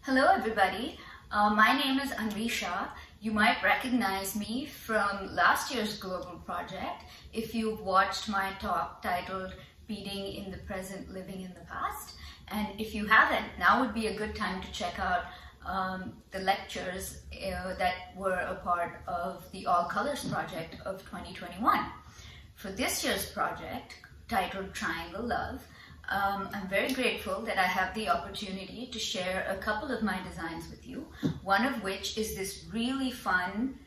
Hello everybody, my name is Anvi Shah. You might recognize me from last year's global project if you've watched my talk titled Beating in the Present, Living in the Past. And if you haven't, now would be a good time to check out the lectures that were a part of the All Colors project of 2021. For this year's project, titled Triangle Love, I'm very grateful that I have the opportunity to share a couple of my designs with you, one of which is this really fun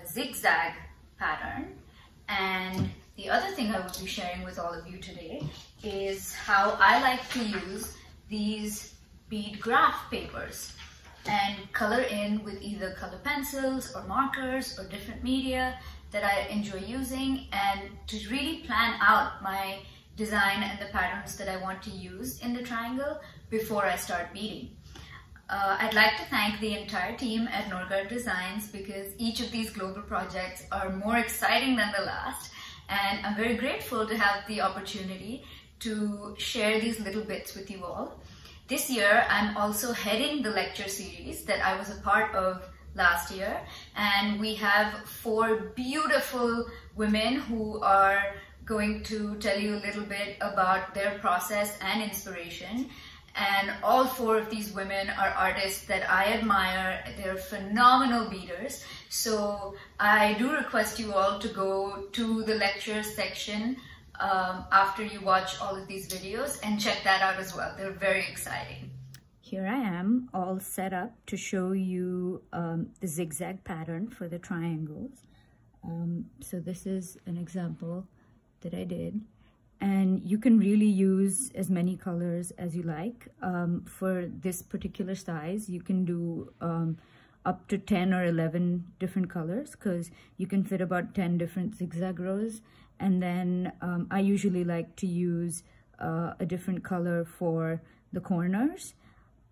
zigzag pattern. And the other thing I will be sharing with all of you today is how I like to use these bead graph papers and color in with either color pencils or markers or different media that I enjoy using, and to really plan out my design and the patterns that I want to use in the triangle before I start beading. I'd like to thank the entire team at Norgard Designs because each of these global projects are more exciting than the last, and I'm very grateful to have the opportunity to share these little bits with you all. This year, I'm also heading the lecture series that I was a part of last year, and we have 4 beautiful women who are going to tell you a little bit about their process and inspiration. And all 4 of these women are artists that I admire. They're phenomenal beaders. So I do request you all to go to the lectures section after you watch all of these videos and check that out as well. They're very exciting. Here I am all set up to show you the zigzag pattern for the triangles. So this is an example that I did, and you can really use as many colors as you like. For this particular size, you can do up to 10 or 11 different colors because you can fit about 10 different zigzag rows. And then I usually like to use a different color for the corners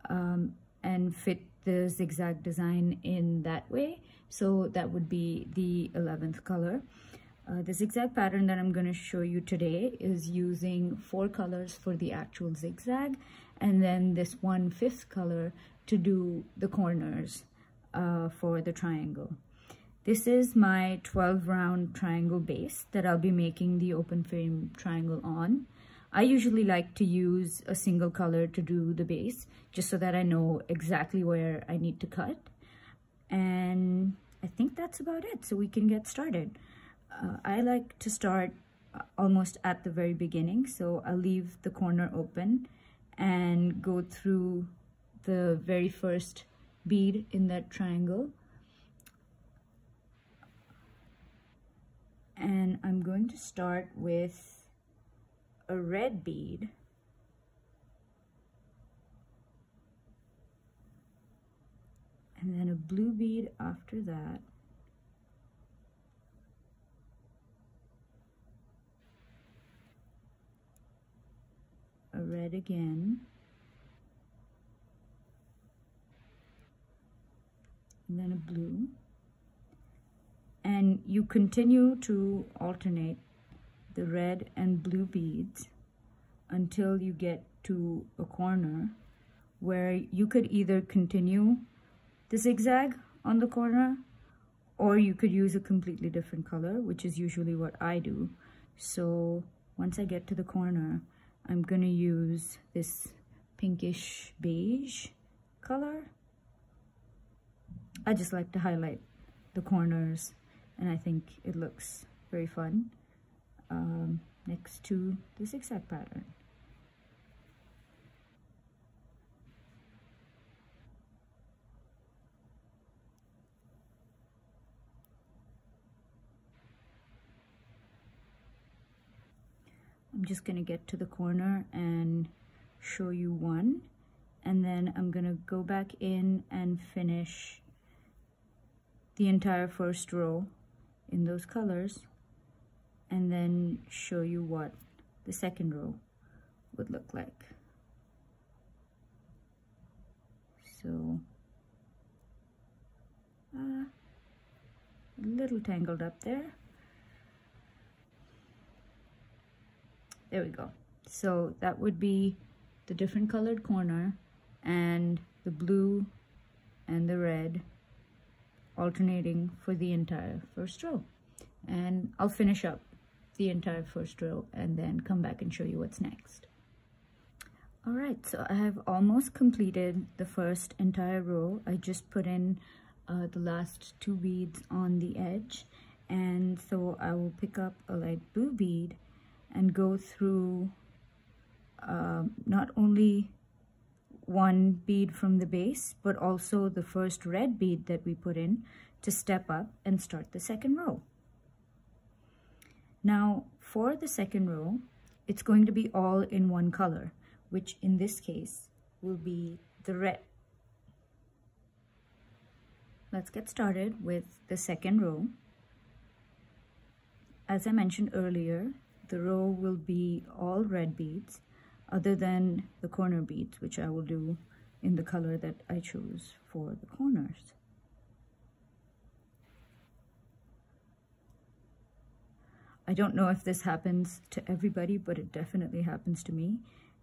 and fit the zigzag design in that way. So that would be the 11th color. The zigzag pattern that I'm going to show you today is using 4 colors for the actual zigzag, and then this 1/5 color to do the corners for the triangle. This is my 12 round triangle base that I'll be making the open frame triangle on. I usually like to use a single color to do the base, just so that I know exactly where I need to cut. And I think that's about it, so we can get started. I like to start almost at the very beginning, so I'll leave the corner open and go through the very first bead in that triangle. And I'm going to start with a red bead. And then a blue bead after that. A red again, and then a blue, and you continue to alternate the red and blue beads until you get to a corner where you could either continue the zigzag on the corner, or you could use a completely different color, which is usually what I do. So once I get to the corner, I'm going to use this pinkish beige color. I just like to highlight the corners, and I think it looks very fun next to the zigzag pattern. I'm just going to get to the corner and show you one, and then I'm going to go back in and finish the entire first row in those colors, and then show you what the second row would look like. So a little tangled up there. There we go. So that would be the different colored corner and the blue and the red alternating for the entire first row. And I'll finish up the entire first row and then come back and show you what's next. All right, so I have almost completed the first entire row. I just put in the last 2 beads on the edge, and so I will pick up a light blue bead and go through not only 1 bead from the base, but also the first red bead that we put in to step up and start the second row. Now, for the second row, it's going to be all in one color, which in this case will be the red. Let's get started with the second row. As I mentioned earlier, the row will be all red beads, other than the corner beads, which I will do in the color that I chose for the corners. I don't know if this happens to everybody, but it definitely happens to me,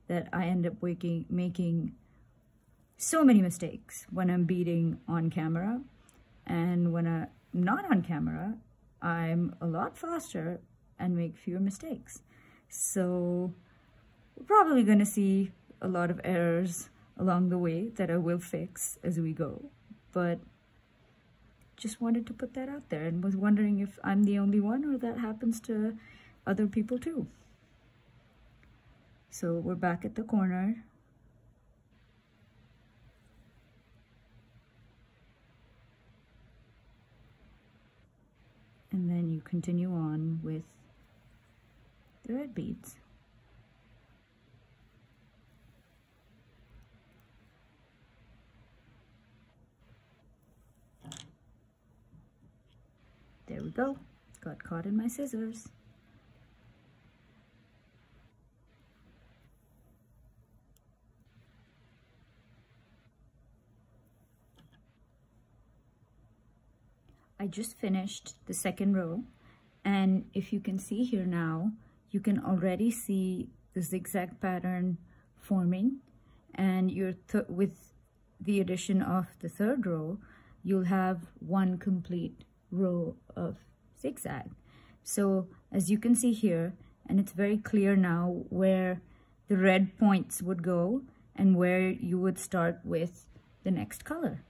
that I end up making so many mistakes when I'm beading on camera, and when I'm not on camera, I'm a lot faster and make fewer mistakes. So we're probably going to see a lot of errors along the way that I will fix as we go, but just wanted to put that out there and was wondering if I'm the only one or that happens to other people too. So we're back at the corner. And then you continue on with the red beads. There we go. Got caught in my scissors. I just finished the second row, and if you can see here now, you can already see the zigzag pattern forming, and with the addition of the third row, you'll have 1 complete row of zigzag. So as you can see here, and it's very clear now where the red points would go and where you would start with the next color.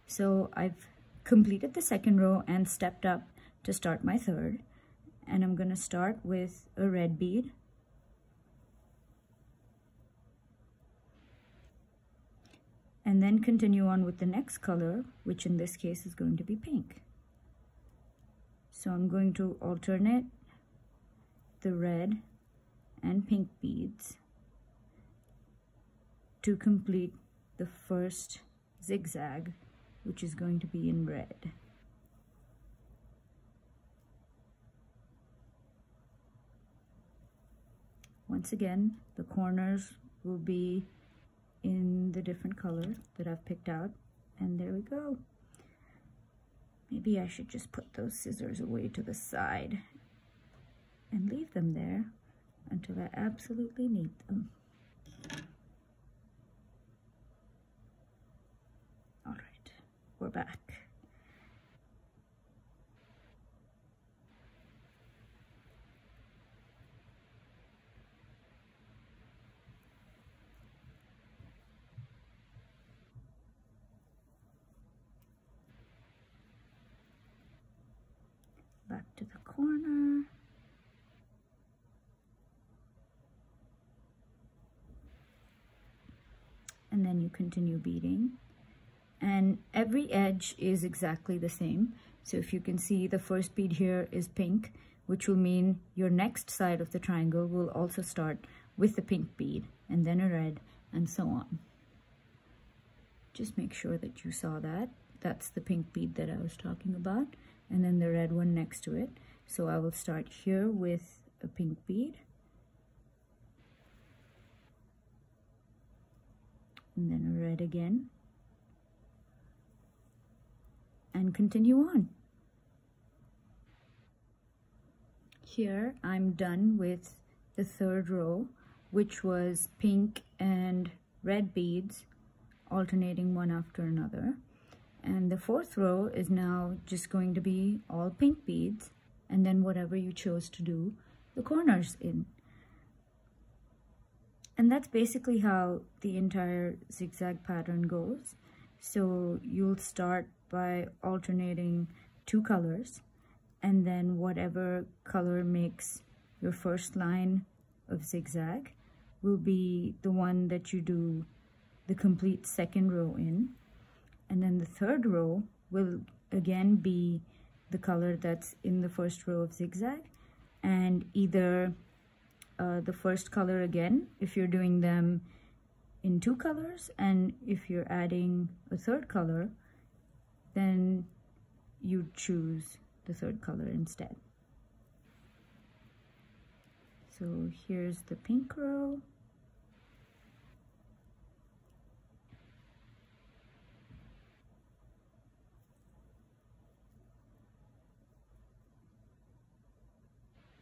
So I've completed the second row and stepped up to start my third, and I'm going to start with a red bead, and then continue on with the next color, which in this case is going to be pink. So I'm going to alternate the red and pink beads to complete the first zigzag, which is going to be in red. Once again, the corners will be in the different color that I've picked out, and there we go. Maybe I should just put those scissors away to the side and leave them there until I absolutely need them. All right, we're back. Back to the corner. And then you continue beading. And every edge is exactly the same. So if you can see, the first bead here is pink, which will mean your next side of the triangle will also start with the pink bead, and then a red, and so on. Just make sure that you saw that. That's the pink bead that I was talking about, and then the red one next to it. So I will start here with a pink bead, and then a red again, and continue on. Here I'm done with the third row, which was pink and red beads alternating one after another. And the fourth row is now just going to be all pink beads, and then whatever you chose to do the corners in. And that's basically how the entire zigzag pattern goes. So you'll start by alternating two colors, and then whatever color makes your first line of zigzag will be the one that you do the complete second row in. And then the third row will again be the color that's in the first row of zigzag, and either the first color again if you're doing them in two colors, and if you're adding a third color, then you choose the third color instead. So here's the pink row.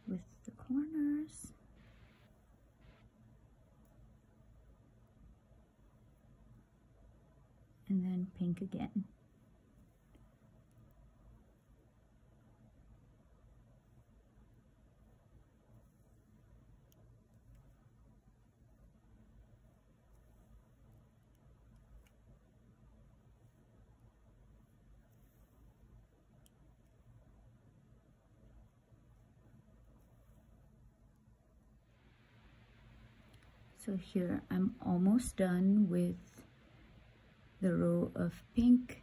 With the corners. And then pink again. So here I'm almost done with the row of pink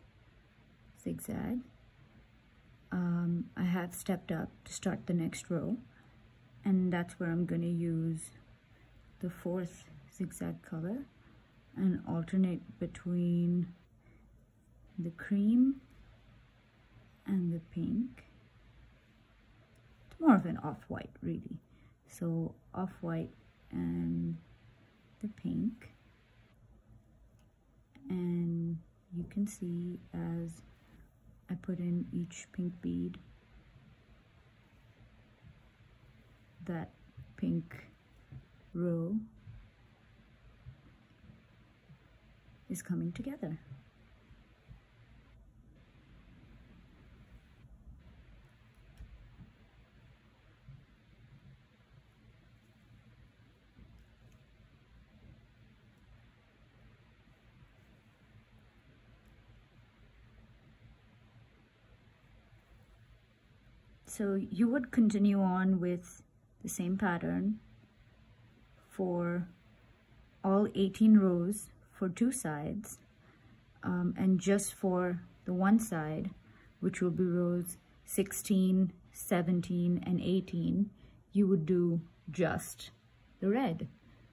zigzag. I have stepped up to start the next row, and that's where I'm going to use the fourth zigzag color and alternate between the cream and the pink. It's more of an off-white really. So off-white and the pink. And you can see as I put in each pink bead, that pink row is coming together. So you would continue on with the same pattern for all 18 rows for two sides, and just for the one side, which will be rows 16, 17, and 18, you would do just the red.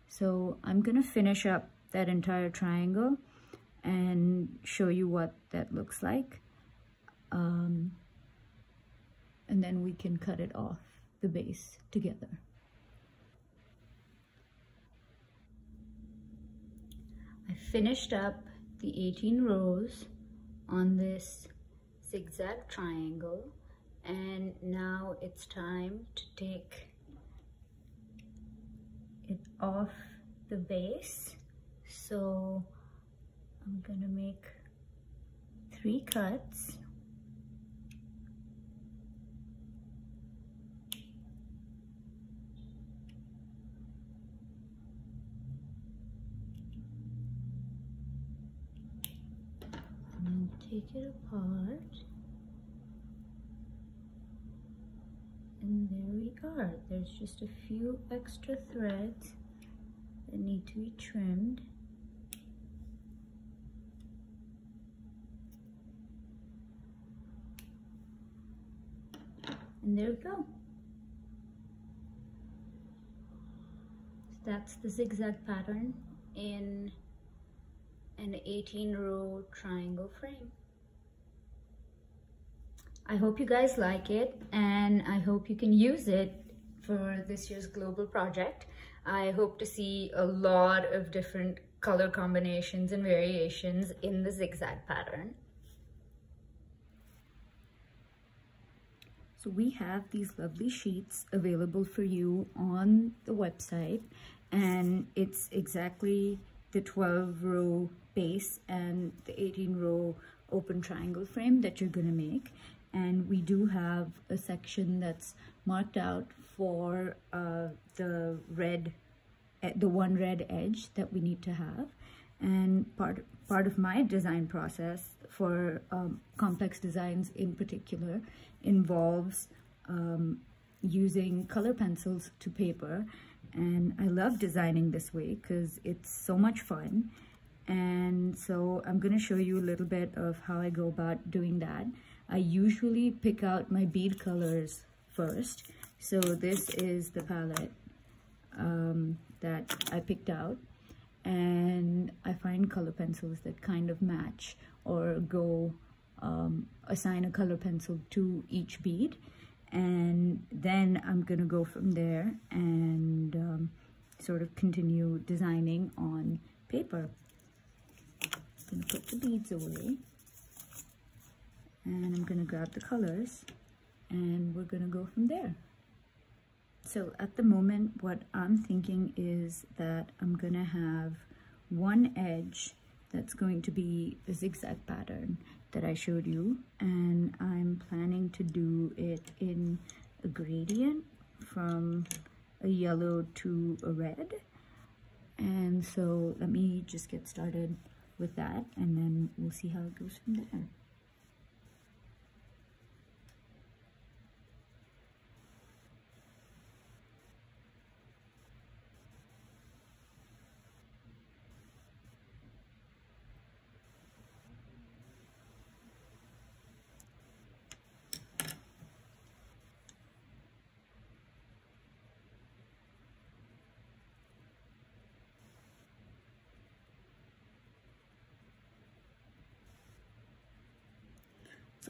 So I'm gonna finish up that entire triangle and show you what that looks like. And then we can cut it off the base together. I finished up the 18 rows on this zigzag triangle, and now it's time to take it off the base. So I'm gonna make 3 cuts. Take it apart, and there we are. There's just a few extra threads that need to be trimmed. And there we go. So that's the zigzag pattern in an 18-row triangle frame. I hope you guys like it, and I hope you can use it for this year's global project. I hope to see a lot of different color combinations and variations in the zigzag pattern. So we have these lovely sheets available for you on the website, and it's exactly the 12-row base and the 18-row open triangle frame that you're gonna make. And we do have a section that's marked out for the one red edge that we need to have. And part of my design process for complex designs in particular involves using color pencils to paper. And I love designing this way because it's so much fun. And so I'm going to show you a little bit of how I go about doing that. I usually pick out my bead colors first. So this is the palette that I picked out, and I find color pencils that kind of match or go assign a color pencil to each bead, and then I'm gonna go from there and sort of continue designing on paper. I'm gonna put the beads away, and I'm gonna grab the colors, and we're gonna go from there. So at the moment, what I'm thinking is that I'm gonna have one edge that's going to be a zigzag pattern that I showed you, and I'm planning to do it in a gradient from a yellow to a red. And so let me just get started with that, and then we'll see how it goes from there.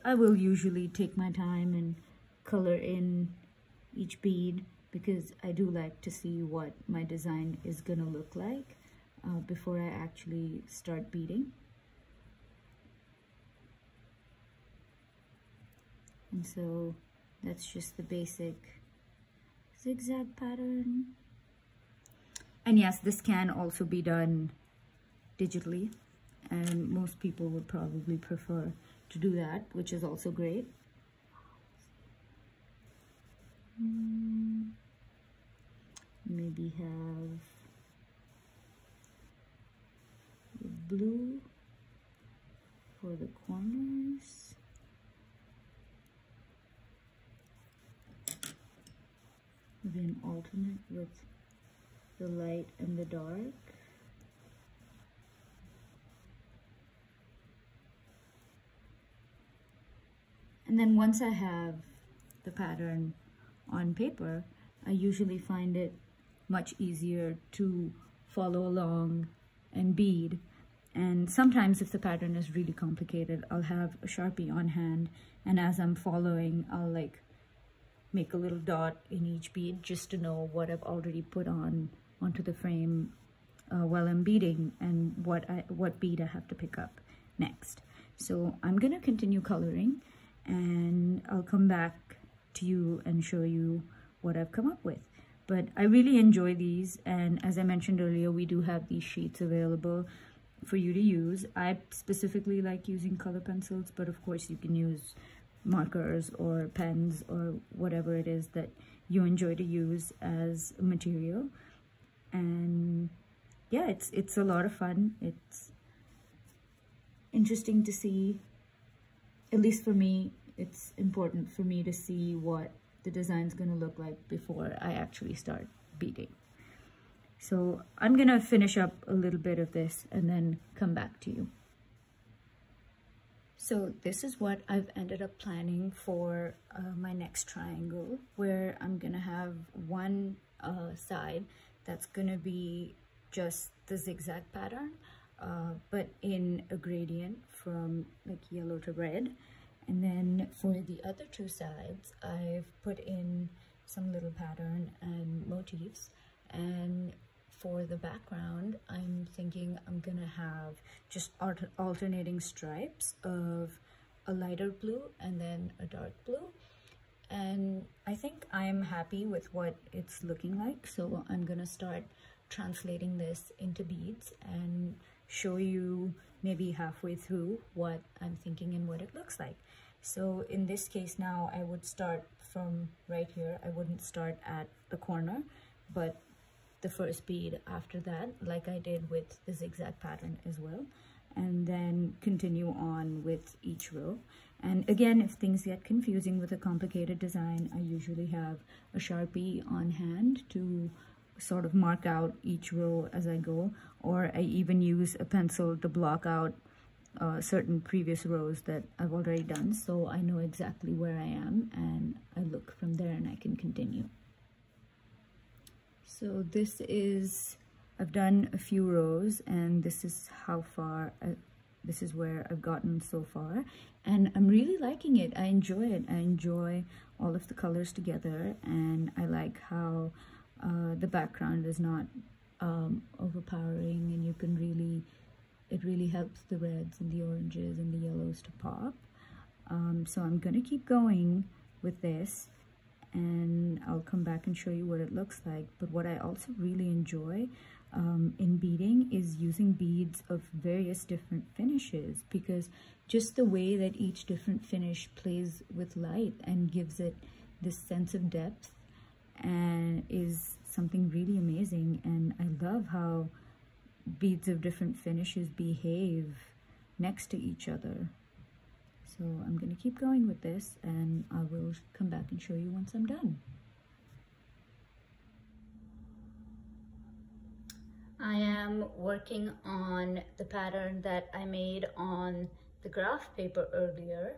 I will usually take my time and color in each bead because I do like to see what my design is gonna look like before I actually start beading. And so that's just the basic zigzag pattern. And yes, this can also be done digitally, and most people would probably prefer to do that, which is also great. Maybe have the blue for the corners. Then alternate with the light and the dark. And then once I have the pattern on paper, I usually find it much easier to follow along and bead. And sometimes if the pattern is really complicated, I'll have a Sharpie on hand, and as I'm following, I'll like make a little dot in each bead just to know what I've already put onto the frame while I'm beading, and what bead I have to pick up next. So I'm gonna continue coloring, and I'll come back to you and show you what I've come up with. But I really enjoy these, and as I mentioned earlier, we do have these sheets available for you to use. I specifically like using color pencils, but of course you can use markers or pens or whatever it is that you enjoy to use as a material. And yeah, it's a lot of fun. It's interesting to see. At least for me, it's important for me to see what the design's gonna look like before I actually start beading. So I'm gonna finish up a little bit of this and then come back to you. So this is what I've ended up planning for my next triangle, where I'm gonna have one side that's gonna be just the zigzag pattern, but in a gradient from like yellow to red. And then for the other two sides, I've put in some little pattern and motifs. And for the background, I'm thinking I'm gonna have just alternating stripes of a lighter blue and then a dark blue. And I think I'm happy with what it's looking like. So I'm gonna start translating this into beads and show you maybe halfway through what I'm thinking and what it looks like. So in this case now, I would start from right here. I wouldn't start at the corner, but the first bead after that, like I did with the zigzag pattern as well, and then continue on with each row. And again, if things get confusing with a complicated design, I usually have a Sharpie on hand to sort of mark out each row as I go, or I even use a pencil to block out certain previous rows that I've already done, so I know exactly where I am and I look from there and I can continue. So this is, I've done a few rows and this is how far, this is where I've gotten so far, and I'm really liking it. I enjoy it. I enjoy all of the colors together, and I like how the background is not overpowering, and you can really, it really helps the reds and the oranges and the yellows to pop. So I'm gonna keep going with this, and I'll come back and show you what it looks like. But what I also really enjoy in beading is using beads of various different finishes, because just the way that each different finish plays with light and gives it this sense of depth and is something really amazing. And I love how beads of different finishes behave next to each other. So I'm going to keep going with this, and I will come back and show you once I'm done. I am working on the pattern that I made on the graph paper earlier,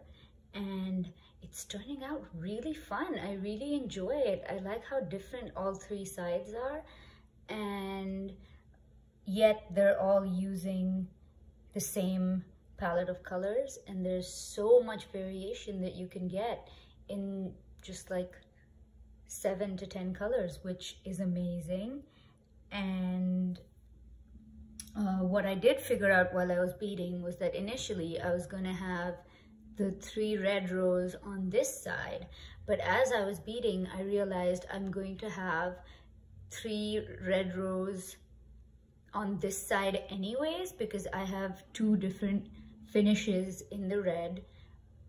and it's turning out really fun. I really enjoy it. I like how different all three sides are, and yet they're all using the same palette of colors, and there's so much variation that you can get in just like 7 to 10 colors, which is amazing. And what I did figure out while I was beading was that initially I was going to have the 3 red rows on this side, but as I was beading I realized I'm going to have 3 red rows on this side anyways, because I have 2 different finishes in the red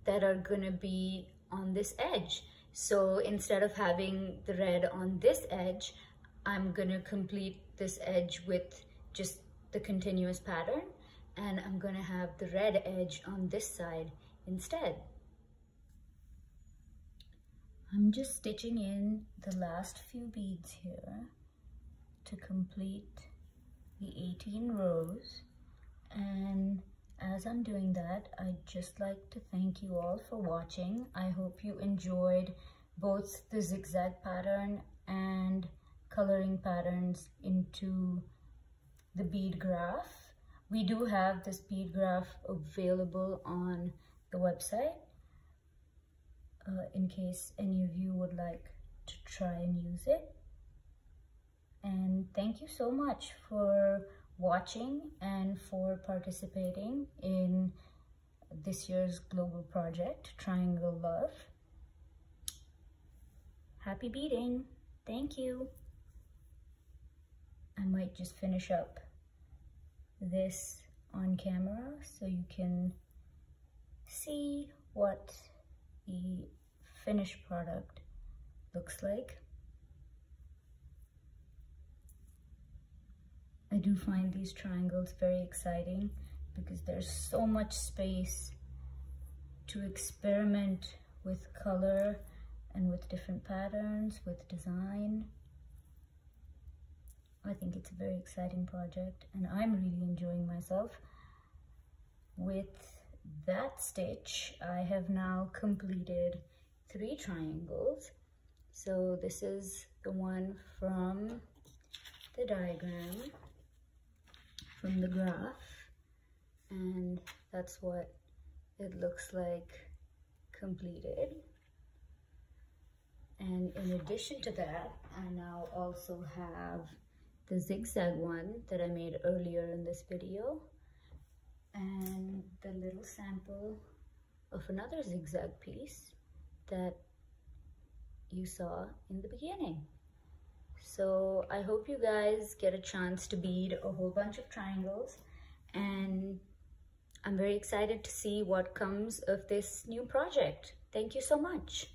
that are gonna be on this edge. So instead of having the red on this edge, I'm gonna complete this edge with just the continuous pattern, and I'm gonna have the red edge on this side instead. I'm just stitching in the last few beads here to complete the 18 rows, and as I'm doing that, I'd just like to thank you all for watching. I hope you enjoyed both the zigzag pattern and coloring patterns into the bead graph. We do have this bead graph available on the website in case any of you would like to try and use it. And thank you so much for watching and for participating in this year's global project, Triangle Love. Happy beading. Thank you. I might just finish up this on camera so you can see what the finished product looks like. I do find these triangles very exciting because there's so much space to experiment with color and with different patterns, with design. I think it's a very exciting project and I'm really enjoying myself. With that stitch, I have now completed 3 triangles. So this is the one from the diagram, from the graph, and that's what it looks like completed. And in addition to that, I now also have the zigzag one that I made earlier in this video, and the little sample of another zigzag piece that you saw in the beginning. So I hope you guys get a chance to bead a whole bunch of triangles, and I'm very excited to see what comes of this new project. Thank you so much.